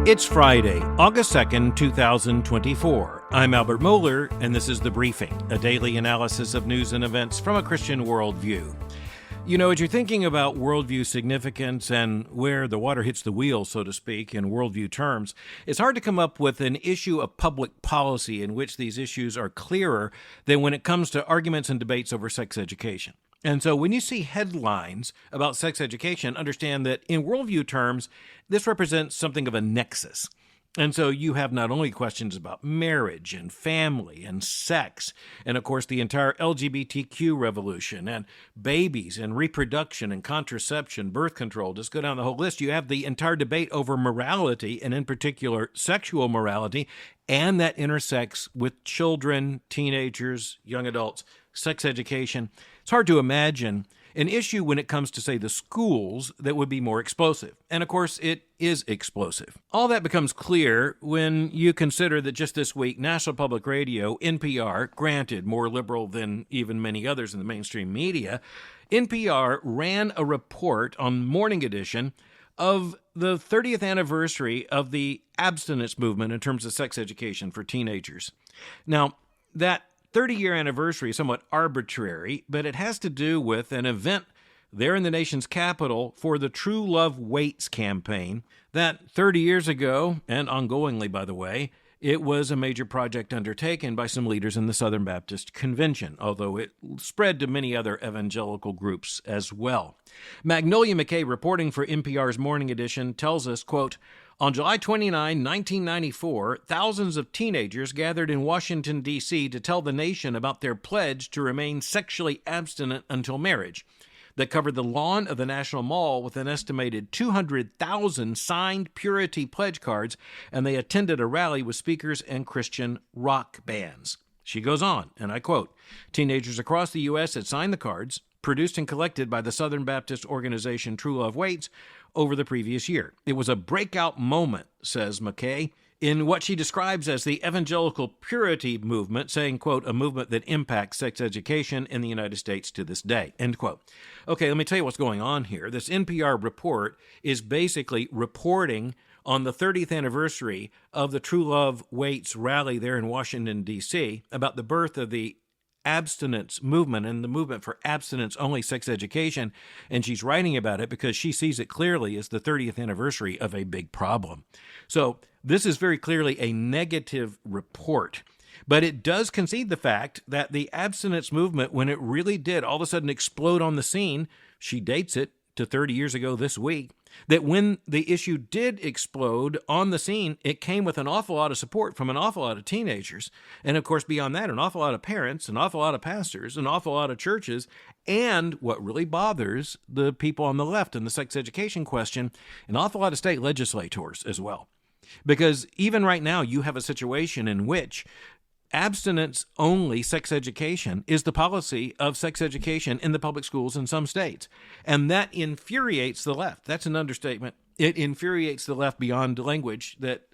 It's Friday, August 2nd, 2024. I'm Albert Mohler, and this is The Briefing, a daily analysis of news and events from a Christian worldview. You know, as you're thinking about worldview significance and where the water hits the wheel, so to speak, in worldview terms, it's hard to come up with an issue of public policy in which these issues are clearer than when it comes to arguments and debates over sex education. And so when you see headlines about sex education, understand that in worldview terms, this represents something of a nexus. And so you have not only questions about marriage and family and sex, and of course the entire LGBTQ revolution and babies and reproduction and contraception, birth control, just go down the whole list. You have the entire debate over morality, and in particular sexual morality, and that intersects with children, teenagers, young adults, sex education. It's hard to imagine an issue when it comes to, say, the schools that would be more explosive. And of course, it is explosive. All that becomes clear when you consider that just this week, National Public Radio, NPR, granted more liberal than even many others in the mainstream media, NPR ran a report on Morning Edition of the 30th anniversary of the abstinence movement in terms of sex education for teenagers. Now, that 30-year anniversary is somewhat arbitrary, but it has to do with an event there in the nation's capital for the True Love Waits campaign that 30 years ago, and ongoingly, by the way, it was a major project undertaken by some leaders in the Southern Baptist Convention, although it spread to many other evangelical groups as well. Magnolia McKay, reporting for NPR's Morning Edition, tells us, quote, on July 29, 1994, thousands of teenagers gathered in Washington, D.C. to tell the nation about their pledge to remain sexually abstinent until marriage. That covered the lawn of the National Mall with an estimated 200,000 signed purity pledge cards, and they attended a rally with speakers and Christian rock bands. She goes on, and I quote, teenagers across the U.S. had signed the cards, produced and collected by the Southern Baptist organization True Love Waits, over the previous year. It was a breakout moment, says McKay, in what she describes as the evangelical purity movement, saying, quote, a movement that impacts sex education in the United States to this day, end quote. Okay, let me tell you what's going on here. This NPR report is basically reporting on the 30th anniversary of the True Love Waits rally there in Washington, D.C., about the birth of the abstinence movement and the movement for abstinence-only sex education, and she's writing about it because she sees it clearly as the 30th anniversary of a big problem. So this is very clearly a negative report, but it does concede the fact that the abstinence movement, when it really did all of a sudden explode on the scene, she dates it to 30 years ago this week, that when the issue did explode on the scene, it came with an awful lot of support from an awful lot of teenagers. And of course, beyond that, an awful lot of parents, an awful lot of pastors, an awful lot of churches, and what really bothers the people on the left in the sex education question, an awful lot of state legislators as well. Because even right now, you have a situation in which abstinence-only sex education is the policy of sex education in the public schools in some states. And that infuriates the left. That's an understatement. It infuriates the left beyond language that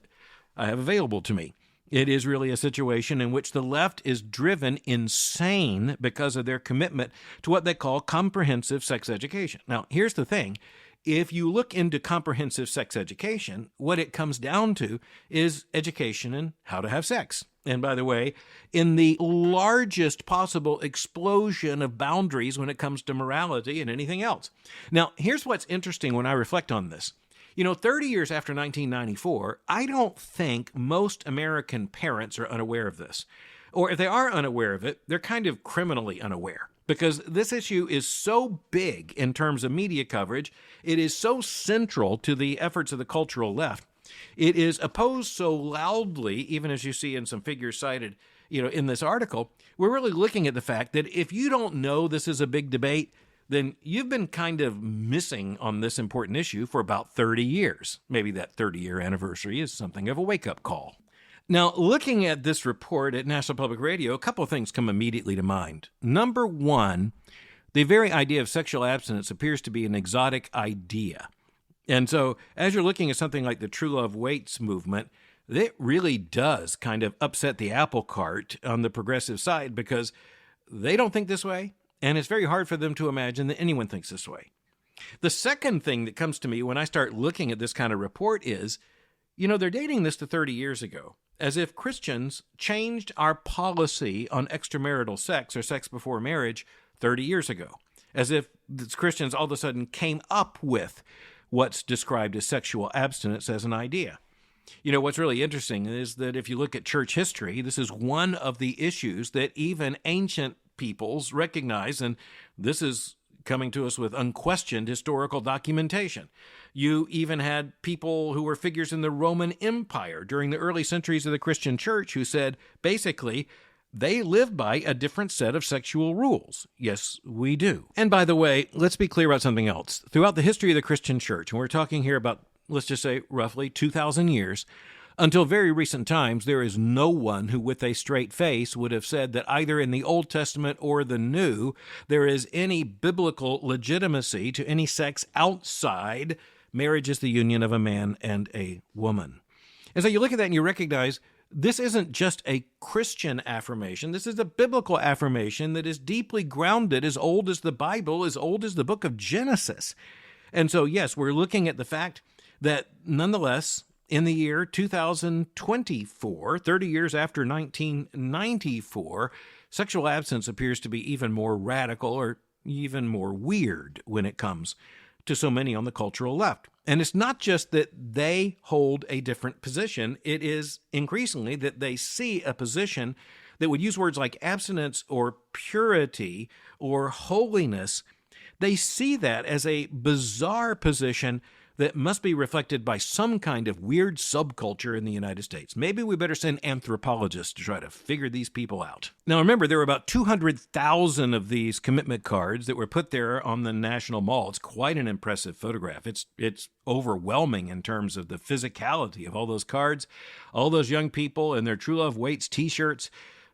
I have available to me. It is really a situation in which the left is driven insane because of their commitment to what they call comprehensive sex education. Now, here's the thing. If you look into comprehensive sex education, what it comes down to is education in how to have sex. And by the way, in the largest possible explosion of boundaries when it comes to morality and anything else. Now, here's what's interesting when I reflect on this. 30 years after 1994, I don't think most American parents are unaware of this. Or if they are unaware of it, they're kind of criminally unaware. Because this issue is so big in terms of media coverage, it is so central to the efforts of the cultural left. It is opposed so loudly, even as you see in some figures cited, in this article. We're really looking at the fact that if you don't know this is a big debate, then you've been kind of missing on this important issue for about 30 years. Maybe that 30-year anniversary is something of a wake-up call. Now, looking at this report at National Public Radio, a couple of things come immediately to mind. Number one, the very idea of sexual abstinence appears to be an exotic idea. And so as you're looking at something like the True Love Waits movement, it really does kind of upset the apple cart on the progressive side because they don't think this way, and it's very hard for them to imagine that anyone thinks this way. The second thing that comes to me when I start looking at this kind of report is They're dating this to 30 years ago, as if Christians changed our policy on extramarital sex or sex before marriage 30 years ago, as if Christians all of a sudden came up with what's described as sexual abstinence as an idea. What's really interesting is that if you look at church history, this is one of the issues that even ancient peoples recognize, and this is coming to us with unquestioned historical documentation. You even had people who were figures in the Roman Empire during the early centuries of the Christian church who said, basically, they live by a different set of sexual rules. Yes, we do. And by the way, let's be clear about something else. Throughout the history of the Christian church, and we're talking here about, let's just say, roughly 2,000 years, until very recent times, there is no one who with a straight face would have said that either in the Old Testament or the New, there is any biblical legitimacy to any sex outside marriage as the union of a man and a woman. And so you look at that and you recognize this isn't just a Christian affirmation. This is a biblical affirmation that is deeply grounded, as old as the Bible, as old as the book of Genesis. And so, yes, we're looking at the fact that nonetheless, in the year 2024, 30 years after 1994, sexual abstinence appears to be even more radical or even more weird when it comes to so many on the cultural left. And it's not just that they hold a different position. It is increasingly that they see a position that would use words like abstinence or purity or holiness. They see that as a bizarre position that must be reflected by some kind of weird subculture in the United States. Maybe we better send anthropologists to try to figure these people out. Now remember, there were about 200,000 of these commitment cards that were put there on the National Mall. It's quite an impressive photograph. It's overwhelming in terms of the physicality of all those cards, all those young people and their True Love Waits t-shirts.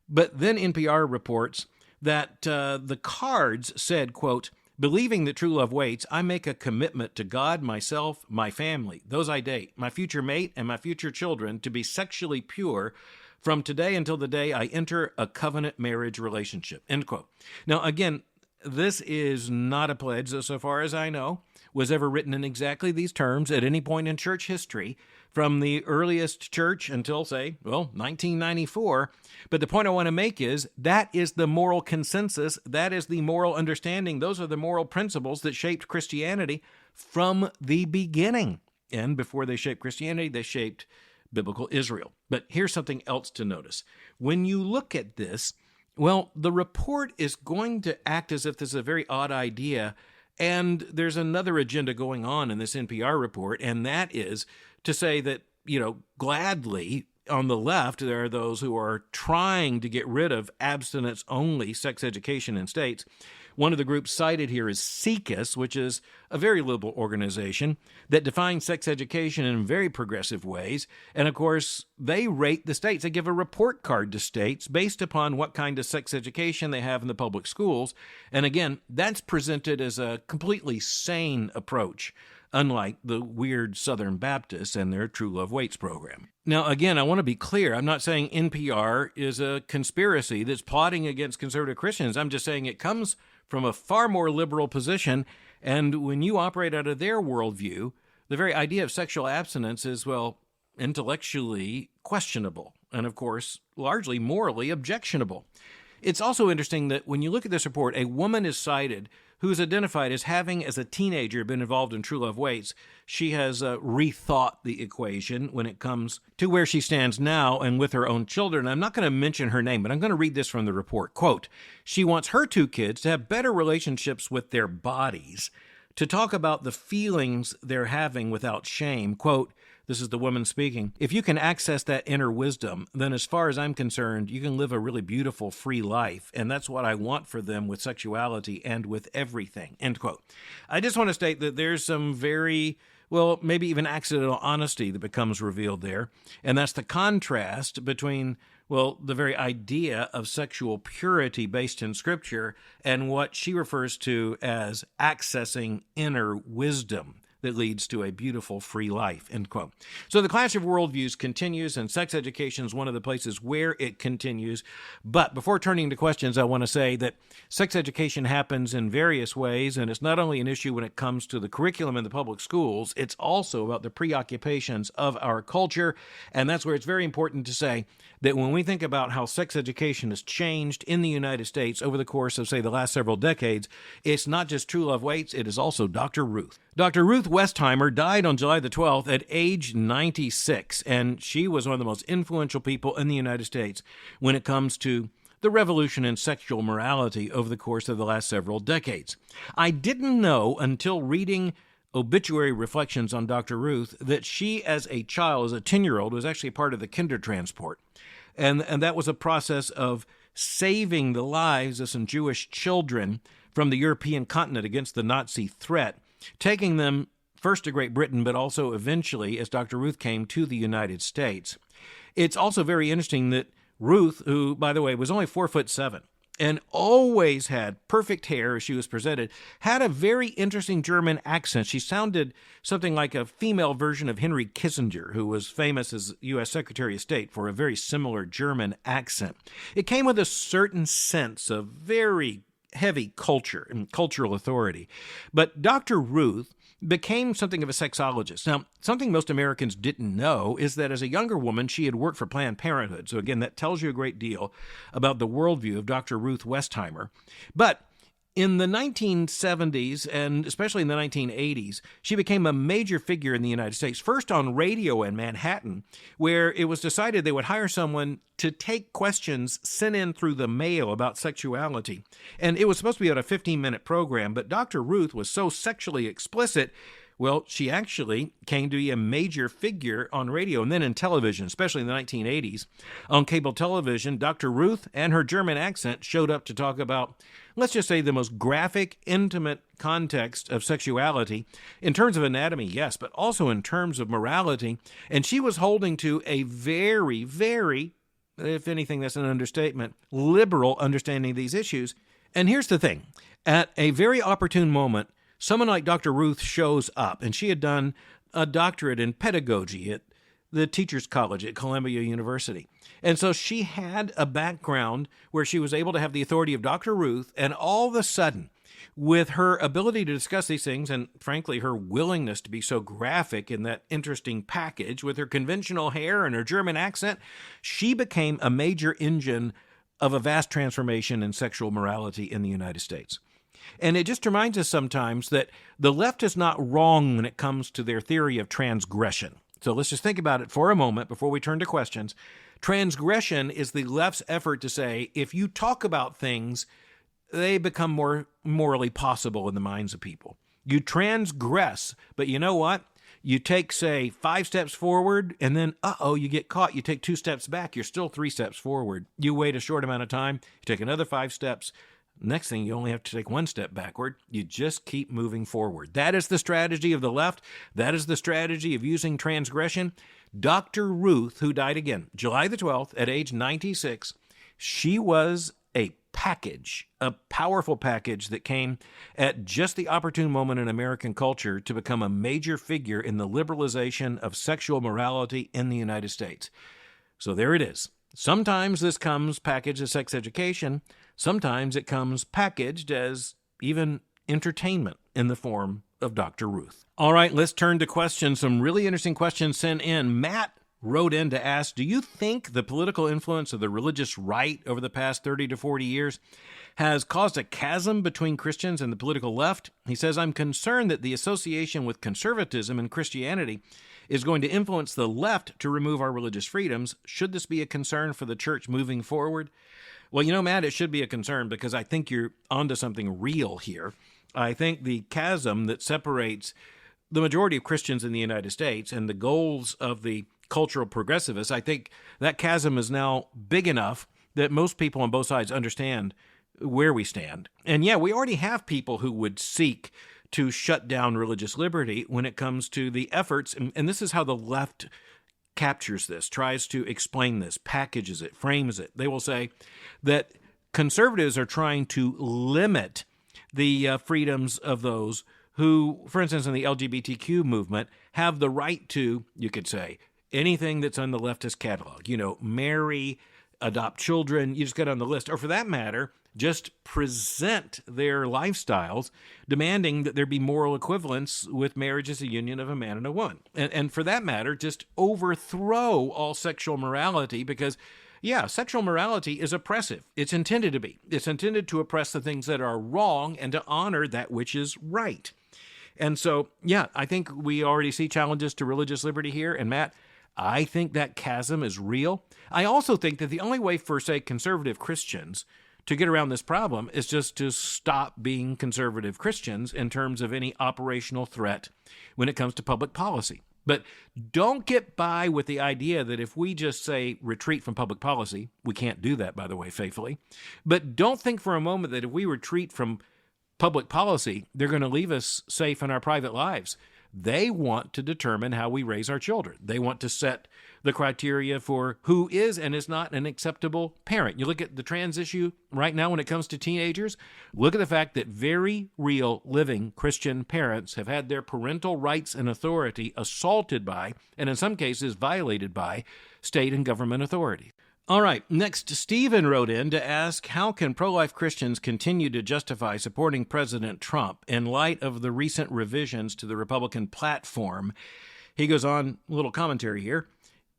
But then NPR reports that the cards said, quote, "Believing that true love waits, I make a commitment to God, myself, my family, those I date, my future mate, and my future children to be sexually pure from today until the day I enter a covenant marriage relationship," end quote. Now, again, this is not a pledge that, so far as I know, was ever written in exactly these terms at any point in church history, from the earliest church until, say, 1994. But the point I want to make is that is the moral consensus. That is the moral understanding. Those are the moral principles that shaped Christianity from the beginning. And before they shaped Christianity, they shaped biblical Israel. But here's something else to notice. When you look at this, the report is going to act as if this is a very odd idea. And there's another agenda going on in this NPR report, and that is to say that, gladly on the left, there are those who are trying to get rid of abstinence-only sex education in states. One of the groups cited here is SECUS, which is a very liberal organization that defines sex education in very progressive ways. And of course, they rate the states. They give a report card to states based upon what kind of sex education they have in the public schools. And again, that's presented as a completely sane approach, unlike the weird Southern Baptists and their True Love Waits program. Now, again, I want to be clear. I'm not saying NPR is a conspiracy that's plotting against conservative Christians. I'm just saying it comes from a far more liberal position. And when you operate out of their worldview, the very idea of sexual abstinence is, intellectually questionable. And of course, largely morally objectionable. It's also interesting that when you look at this report, a woman is cited who is identified as having, as a teenager, been involved in True Love Waits. She has rethought the equation when it comes to where she stands now and with her own children. I'm not going to mention her name, but I'm going to read this from the report. Quote, "She wants her two kids to have better relationships with their bodies, to talk about the feelings they're having without shame." Quote, this is the woman speaking, "If you can access that inner wisdom, then as far as I'm concerned, you can live a really beautiful, free life. And that's what I want for them with sexuality and with everything," end quote. I just want to state that there's some very, maybe even accidental honesty that becomes revealed there. And that's the contrast between, the very idea of sexual purity based in Scripture and what she refers to as accessing inner wisdom. that leads to a beautiful, free life, end quote. So the clash of worldviews continues, and sex education is one of the places where it continues. But before turning to questions, I want to say that sex education happens in various ways, and it's not only an issue when it comes to the curriculum in the public schools, it's also about the preoccupations of our culture, and that's where it's very important to say that when we think about how sex education has changed in the United States over the course of, say, the last several decades, it's not just True Love Waits, it is also Dr. Ruth. Dr. Ruth Westheimer died on July the 12th at age 96, and she was one of the most influential people in the United States when it comes to the revolution in sexual morality over the course of the last several decades. I didn't know until reading obituary reflections on Dr. Ruth that she, as a child, as a 10-year-old, was actually part of the Kindertransport. And that was a process of saving the lives of some Jewish children from the European continent against the Nazi threat, taking them first to Great Britain, but also eventually, as Dr. Ruth came to the United States. It's also very interesting that Ruth, who, by the way, was only 4'7", and always had perfect hair as she was presented, had a very interesting German accent. She sounded something like a female version of Henry Kissinger, who was famous as U.S. Secretary of State for a very similar German accent. It came with a certain sense of very heavy culture and cultural authority. But Dr. Ruth became something of a sexologist. Now, something most Americans didn't know is that as a younger woman, she had worked for Planned Parenthood. So again, that tells you a great deal about the worldview of Dr. Ruth Westheimer. But in the 1970s, and especially in the 1980s, she became a major figure in the United States, first on radio in Manhattan, where it was decided they would hire someone to take questions sent in through the mail about sexuality. And it was supposed to be about a 15-minute program, but Dr. Ruth was so sexually explicit, well, she actually came to be a major figure on radio and then in television, especially in the 1980s. On cable television, Dr. Ruth and her German accent showed up to talk about, let's just say, the most graphic, intimate context of sexuality, in terms of anatomy, yes, but also in terms of morality. And she was holding to a very, very, if anything, that's an understatement, liberal understanding of these issues. And here's the thing. At a very opportune moment, someone like Dr. Ruth shows up, and she had done a doctorate in pedagogy at the Teachers College at Columbia University. And so she had a background where she was able to have the authority of Dr. Ruth, and all of a sudden, with her ability to discuss these things, and frankly, her willingness to be so graphic in that interesting package, with her conventional hair and her German accent, she became a major engine of a vast transformation in sexual morality in the United States. And it just reminds us sometimes that the left is not wrong when it comes to their theory of transgression. So let's just think about it for a moment before we turn to questions. Transgression is the left's effort to say, if you talk about things, they become more morally possible in the minds of people. You transgress, but you know what? You take, say, 5 steps forward, and then, you get caught. You take 2 steps back. You're still 3 steps forward. You wait a short amount of time. You take another 5 steps. Next thing, you only have to take 1 step backward. You just keep moving forward. That is the strategy of the left. That is the strategy of using transgression. Dr. Ruth, who died again, July the 12th, at age 96, she was a package, a powerful package that came at just the opportune moment in American culture to become a major figure in the liberalization of sexual morality in the United States. So there it is. Sometimes this comes packaged as sex education. Sometimes it comes packaged as even entertainment in the form of Dr. Ruth. All right, let's turn to questions. Some really interesting questions sent in. Matt wrote in to ask, do you think the political influence of the religious right over the past 30 to 40 years has caused a chasm between Christians and the political left? He says, I'm concerned that the association with conservatism and Christianity is going to influence the left to remove our religious freedoms. Should this be a concern for the church moving forward? Well, Matt, it should be a concern because I think you're onto something real here. I think the chasm that separates the majority of Christians in the United States and the goals of the cultural progressivists, I think that chasm is now big enough that most people on both sides understand where we stand. And yeah, we already have people who would seek to shut down religious liberty when it comes to the efforts, and this is how the left captures this, tries to explain this, packages it, frames it. They will say that conservatives are trying to limit the freedoms of those who, for instance, in the LGBTQ movement, have the right to, you could say, anything that's on the leftist catalog. Marry, adopt children, you just get on the list. Or for that matter, just present their lifestyles, demanding that there be moral equivalence with marriage as a union of a man and a woman. And for that matter, just overthrow all sexual morality because, yeah, sexual morality is oppressive. It's intended to be. It's intended to oppress the things that are wrong and to honor that which is right. And so, yeah, I think we already see challenges to religious liberty here. And Matt, I think that chasm is real. I also think that the only way for, say, conservative Christians to get around this problem is just to stop being conservative Christians in terms of any operational threat when it comes to public policy. But don't get by with the idea that if we just say retreat from public policy, we can't do that, by the way, faithfully. But don't think for a moment that if we retreat from public policy, they're going to leave us safe in our private lives. They want to determine how we raise our children. They want to set the criteria for who is and is not an acceptable parent. You look at the trans issue right now when it comes to teenagers, look at the fact that very real living Christian parents have had their parental rights and authority assaulted by, and in some cases violated by, state and government authorities. All right, next, Stephen wrote in to ask, how can pro-life Christians continue to justify supporting President Trump in light of the recent revisions to the Republican platform? He goes on, a little commentary here,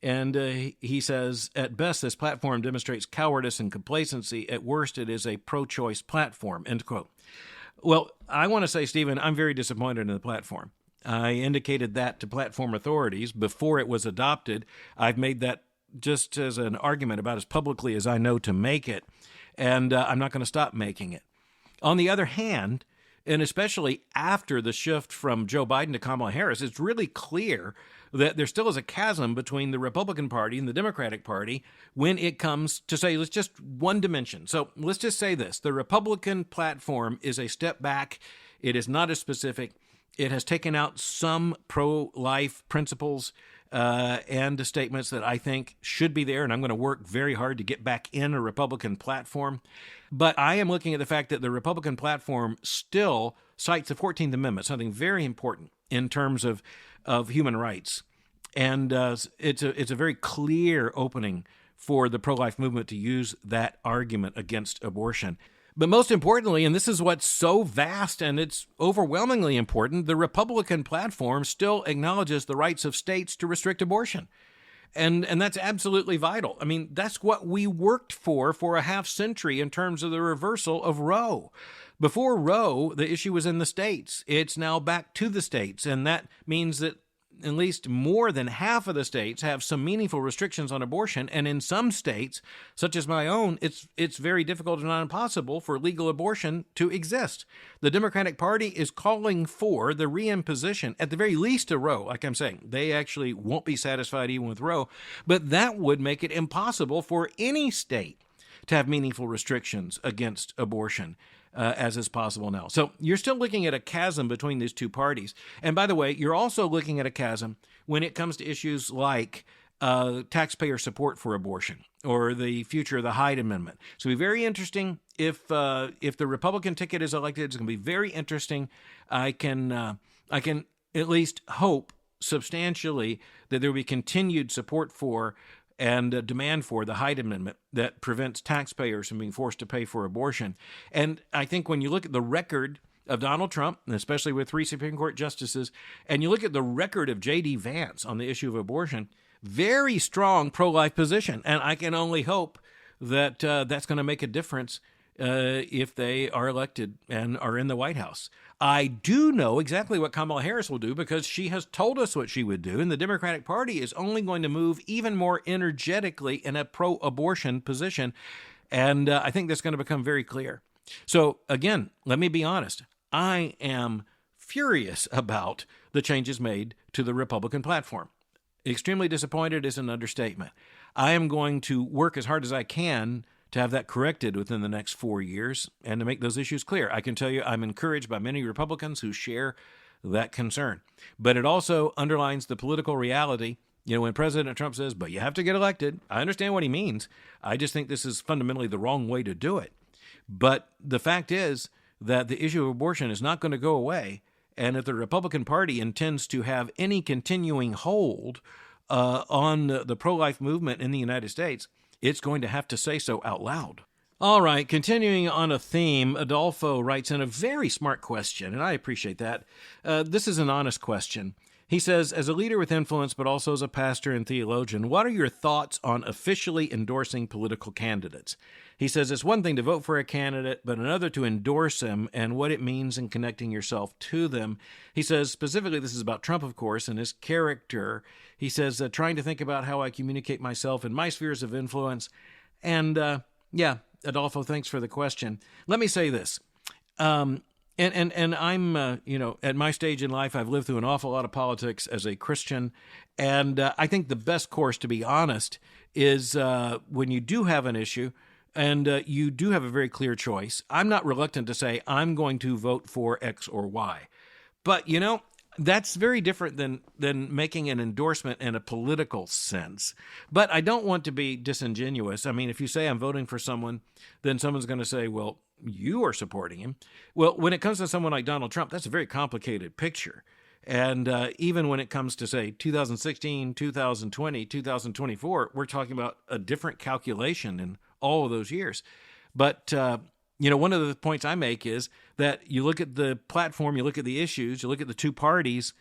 and he says, at best, this platform demonstrates cowardice and complacency. At worst, it is a pro-choice platform, end quote. Well, I want to say, Stephen, I'm very disappointed in the platform. I indicated that to platform authorities before it was adopted. I've made that just as an argument about as publicly as I know to make it, and I'm not going to stop making it. On the other hand, and especially after the shift from Joe Biden to Kamala Harris, it's really clear that there still is a chasm between the Republican Party and the Democratic Party when it comes to, say, let's just one dimension. So let's just say this. The Republican platform is a step back. It is not as specific. It has taken out some pro-life principles and statements that I think should be there, and I'm going to work very hard to get back in a Republican platform. But I am looking at the fact that the Republican platform still cites the 14th Amendment, something very important in terms of human rights. And it's a very clear opening for the pro-life movement to use that argument against abortion. But most importantly, and this is what's so vast and it's overwhelmingly important, the Republican platform still acknowledges the rights of states to restrict abortion. And that's absolutely vital. I mean, that's what we worked for a half century in terms of the reversal of Roe. Before Roe, the issue was in the states. It's now back to the states, and that means that at least more than half of the states have some meaningful restrictions on abortion, and in some states, such as my own, it's very difficult and not impossible for legal abortion to exist. The Democratic Party is calling for the reimposition, at the very least, of Roe. Like I'm saying, they actually won't be satisfied even with Roe, but that would make it impossible for any state to have meaningful restrictions against abortion. As is possible now. So you're still looking at a chasm between these two parties. And by the way, you're also looking at a chasm when it comes to issues like taxpayer support for abortion or the future of the Hyde Amendment. So it'll be very interesting if the Republican ticket is elected. It's going to be very interesting. I can at least hope substantially that there will be continued support for and a demand for the Hyde Amendment that prevents taxpayers from being forced to pay for abortion. And I think when you look at the record of Donald Trump, and especially with 3 Supreme Court justices, and you look at the record of J.D. Vance on the issue of abortion, very strong pro-life position. And I can only hope that that's going to make a difference if they are elected and are in the White House. I do know exactly what Kamala Harris will do because she has told us what she would do, and the Democratic Party is only going to move even more energetically in a pro-abortion position, and I think that's going to become very clear. So, again, let me be honest. I am furious about the changes made to the Republican platform. Extremely disappointed is an understatement. I am going to work as hard as I can to have that corrected within the next 4 years and to make those issues clear. I can tell you I'm encouraged by many Republicans who share that concern. But it also underlines the political reality. You know, when President Trump says, but you have to get elected, I understand what he means. I just think this is fundamentally the wrong way to do it. But the fact is that the issue of abortion is not going to go away. And if the Republican Party intends to have any continuing hold on the pro-life movement in the United States, it's going to have to say so out loud. All right, continuing on a theme, Adolfo writes in a very smart question, and I appreciate that. This is an honest question. He says, as a leader with influence, but also as a pastor and theologian, what are your thoughts on officially endorsing political candidates? He says it's one thing to vote for a candidate, but another to endorse them and what it means in connecting yourself to them. He says, specifically, this is about Trump, of course, and his character. He says, trying to think about how I communicate myself in my spheres of influence. And, Adolfo, thanks for the question. Let me say this. And I'm, at my stage in life, I've lived through an awful lot of politics as a Christian. And I think the best course, to be honest, is when you do have an issue and you do have a very clear choice, I'm not reluctant to say I'm going to vote for X or Y. But, that's very different than making an endorsement in a political sense. But I don't want to be disingenuous. I mean, if you say I'm voting for someone, then someone's going to say, well, you are supporting him. Well, when it comes to someone like Donald Trump, that's a very complicated picture. And even when it comes to, say, 2016, 2020, 2024, we're talking about a different calculation in all of those years. But one of the points I make is that you look at the platform, you look at the issues, you look at the two parties.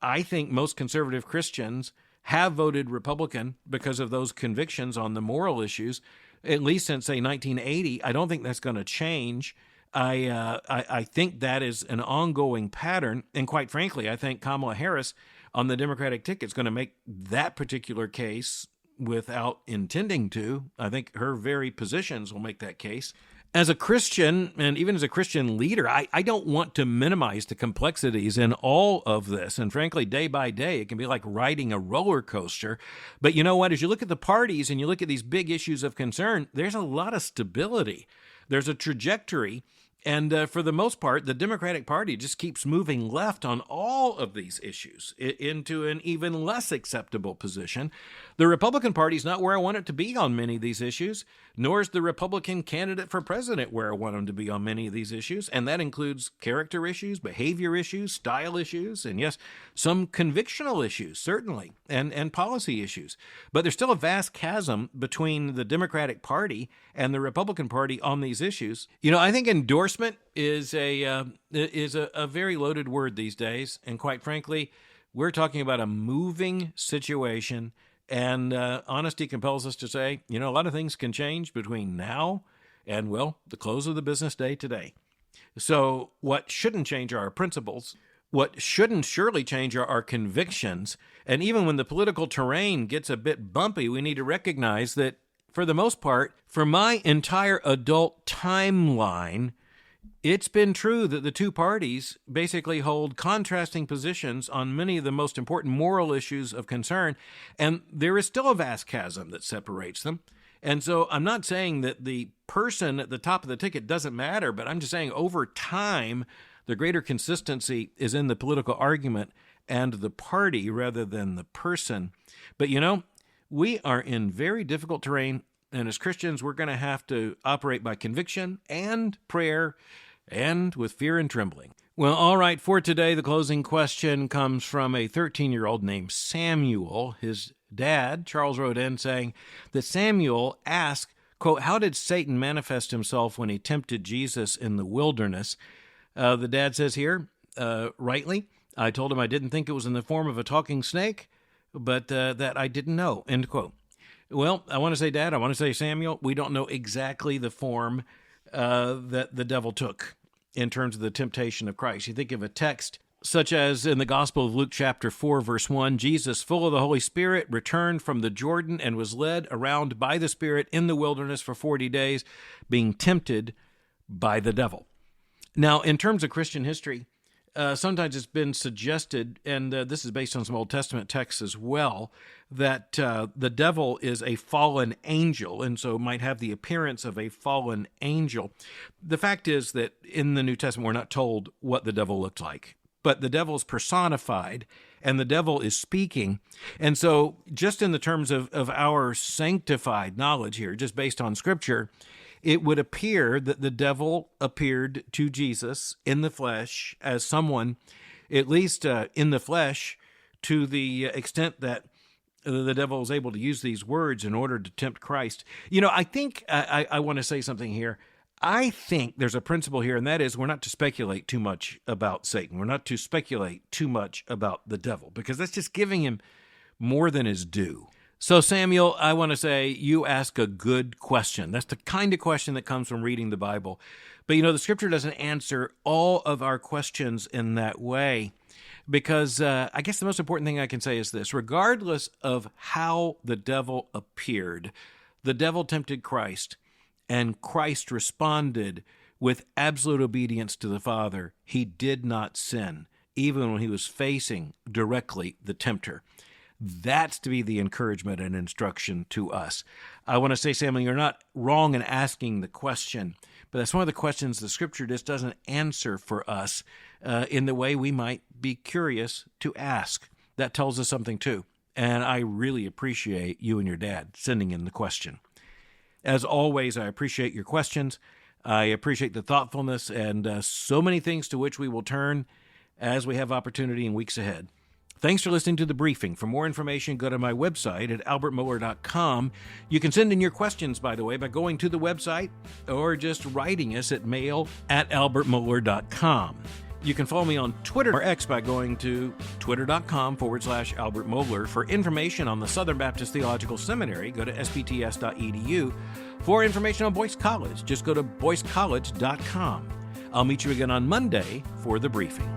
I think most conservative Christians have voted Republican because of those convictions on the moral issues, at least since, say, 1980. I don't think that's going to change. I think that is an ongoing pattern. And quite frankly, I think Kamala Harris on the Democratic ticket is going to make that particular case without intending to. I think her very positions will make that case. As a Christian, and even as a Christian leader, I don't want to minimize the complexities in all of this. And frankly, day by day, it can be like riding a roller coaster. But you know what? As you look at the parties and you look at these big issues of concern, there's a lot of stability. There's a trajectory. And for the most part, the Democratic Party just keeps moving left on all of these issues into an even less acceptable position. The Republican Party is not where I want it to be on many of these issues, nor is the Republican candidate for president where I want him to be on many of these issues. And that includes character issues, behavior issues, style issues, and yes, some convictional issues, certainly, and policy issues. But there's still a vast chasm between the Democratic Party and the Republican Party on these issues. I think endorsement is a very loaded word these days, and quite frankly, we're talking about a moving situation, and honesty compels us to say, a lot of things can change between now and, well, the close of the business day today. So what shouldn't change are our principles. What shouldn't surely change are our convictions. And even when the political terrain gets a bit bumpy, we need to recognize that, for the most part, for my entire adult timeline, it's been true that the two parties basically hold contrasting positions on many of the most important moral issues of concern, and there is still a vast chasm that separates them. And so I'm not saying that the person at the top of the ticket doesn't matter, but I'm just saying over time, the greater consistency is in the political argument and the party rather than the person. But we are in very difficult terrain, and as Christians, we're going to have to operate by conviction and prayer and with fear and trembling. Well, all right, for today, the closing question comes from a 13-year-old named Samuel. His dad, Charles, wrote in saying that Samuel asked, quote, how did Satan manifest himself when he tempted Jesus in the wilderness? The dad says here, rightly, I told him I didn't think it was in the form of a talking snake, but that I didn't know, end quote. Well, I want to say, Dad, I want to say, Samuel, we don't know exactly the form that the devil took in terms of the temptation of Christ. You think of a text such as in the Gospel of Luke chapter 4, verse 1, Jesus, full of the Holy Spirit, returned from the Jordan and was led around by the Spirit in the wilderness for 40 days, being tempted by the devil. Now, in terms of Christian history, sometimes it's been suggested, and this is based on some Old Testament texts as well, that the devil is a fallen angel, and so might have the appearance of a fallen angel. The fact is that in the New Testament, we're not told what the devil looked like, but the devil is personified, and the devil is speaking. And so just in the terms of our sanctified knowledge here, just based on Scripture, it would appear that the devil appeared to Jesus in the flesh as someone, at least in the flesh, to the extent that the devil was able to use these words in order to tempt Christ. I think I want to say something here. I think there's a principle here, and that is we're not to speculate too much about Satan. We're not to speculate too much about the devil, because that's just giving him more than his due. So, Samuel, I want to say you ask a good question. That's the kind of question that comes from reading the Bible. But, the Scripture doesn't answer all of our questions in that way, because I guess the most important thing I can say is this. Regardless of how the devil appeared, the devil tempted Christ, and Christ responded with absolute obedience to the Father. He did not sin, even when he was facing directly the tempter. That's to be the encouragement and instruction to us. I want to say, Samuel, you're not wrong in asking the question, but that's one of the questions the Scripture just doesn't answer for us in the way we might be curious to ask. That tells us something too, and I really appreciate you and your dad sending in the question. As always, I appreciate your questions. I appreciate the thoughtfulness and so many things to which we will turn as we have opportunity in weeks ahead. Thanks for listening to The Briefing. For more information, go to my website at albertmohler.com. You can send in your questions, by the way, by going to the website or just writing us at mail@albertmohler.com. You can follow me on Twitter or X by going to twitter.com/Albert Mohler. For information on the Southern Baptist Theological Seminary, go to sbts.edu. For information on Boyce College, just go to boycecollege.com. I'll meet you again on Monday for The Briefing.